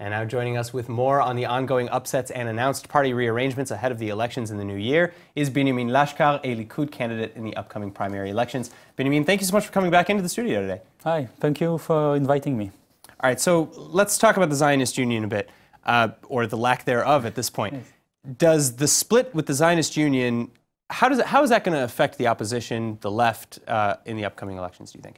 And now joining us with more on the ongoing upsets and announced party rearrangements ahead of the elections in the new year is Binyamin Lachkar, a Likud candidate in the upcoming primary elections. Binyamin, thank you so much for coming back into the studio today. Hi, thank you for inviting me. All right, so let's talk about the Zionist Union a bit, or the lack thereof at this point. Yes. Does the split with the Zionist Union, how is that going to affect the opposition, the left, in the upcoming elections, do you think?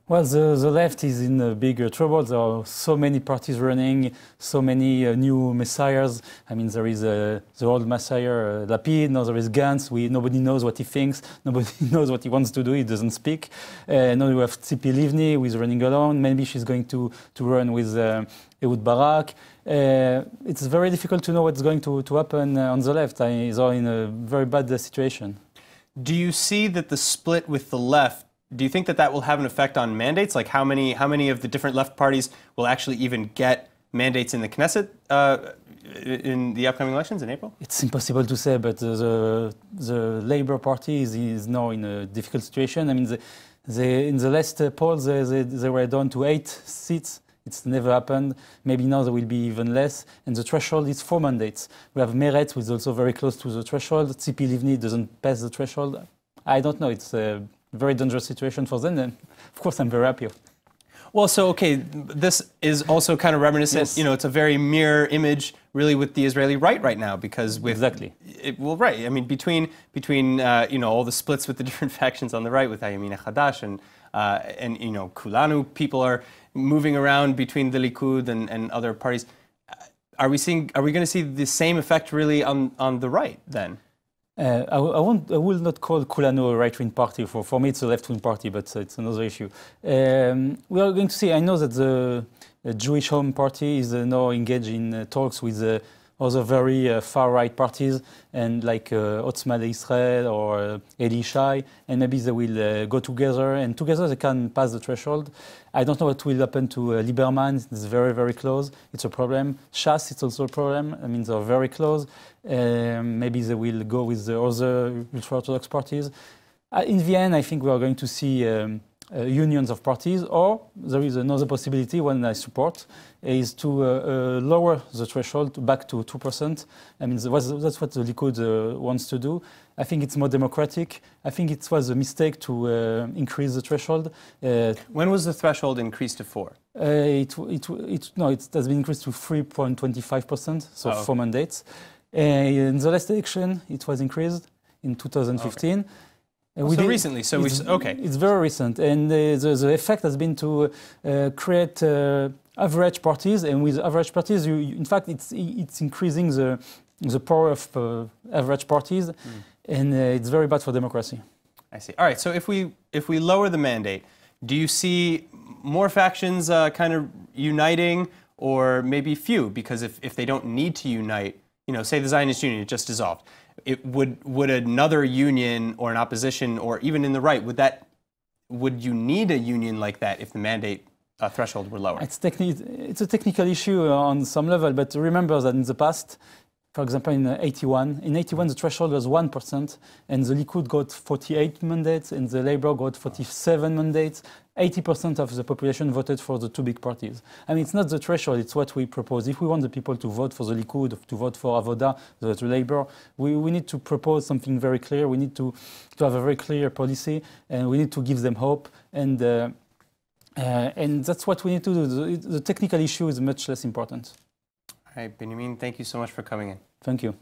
Well, the left is in big trouble. There are so many parties running, so many new messiahs. I mean, there is the old messiah, Lapid, now there is Gantz. Nobody knows what he thinks, nobody knows what he wants to do, he doesn't speak. Now we have Tzipi Livni, who is running alone. Maybe she's going to run with Ehud Barak. It's very difficult to know what's going to happen on the left. They are in a very bad situation. Do you see that the split with the left, do you think that will have an effect on mandates? Like how many of the different left parties will actually even get mandates in the Knesset in the upcoming elections in April? It's impossible to say, but the Labour Party is now in a difficult situation. I mean, in the last polls, they were down to 8 seats. It's never happened. Maybe now there will be even less. And the threshold is 4 mandates. We have Meretz, who is also very close to the threshold. Tzipi Livni doesn't pass the threshold. I don't know. It's a very dangerous situation for them. And of course, I'm very happy. Well, so, okay, this is also kind of reminiscent. Yes. You know, it's a very mirror image, really, with the Israeli right now, because with... Exactly. Right. I mean, between you know, all the splits with the different factions on the right, with Hayamina Hadash and you know, Kulanu, people are moving around between the Likud and other parties. Are we going to see the same effect really on the right then? I will not call Kulanu a right-wing party. For me, it's a left-wing party, but it's another issue. We are going to see. I know that the Jewish Home Party is now engaged in talks with other very far-right parties, and like Otzma Israel or Eli Shai, and maybe they will go together, and together they can pass the threshold. I don't know what will happen to Lieberman. It's very, very close. It's a problem. Shas, it's also a problem. I mean, they're very close. Maybe they will go with the other ultra-Orthodox parties. In the end, I think we are going to see unions of parties, or there is another possibility, one I support, is to lower the threshold back to 2%. I mean, that's what the Likud wants to do. I think it's more democratic. I think it was a mistake to increase the threshold. When was the threshold increased to 4? It has been increased to 3.25%, so 4 mandates. In the last election, it was increased in 2015. Okay. So recently, so okay. It's very recent, and the effect has been to create average parties, and with average parties, in fact, it's increasing the power of average parties, and it's very bad for democracy. I see. All right. So if we lower the mandate, do you see more factions kind of uniting, or maybe few? Because if they don't need to unite, you know, say the Zionist Union just dissolved. Would another union or an opposition or even in the right, would you need a union like that if the mandate threshold were lower? It's a technical issue on some level, but remember that in the past, for example, in 81 the threshold was 1%, and the Likud got 48 mandates, and the Labour got 47 mandates. 80% of the population voted for the 2 big parties. I mean, it's not the threshold, it's what we propose. If we want the people to vote for the Likud, to vote for Avoda, the Labour, we need to propose something very clear. We need to have a very clear policy, and we need to give them hope. And that's what we need to do. The technical issue is much less important. All right, Binyamin, thank you so much for coming in. Thank you.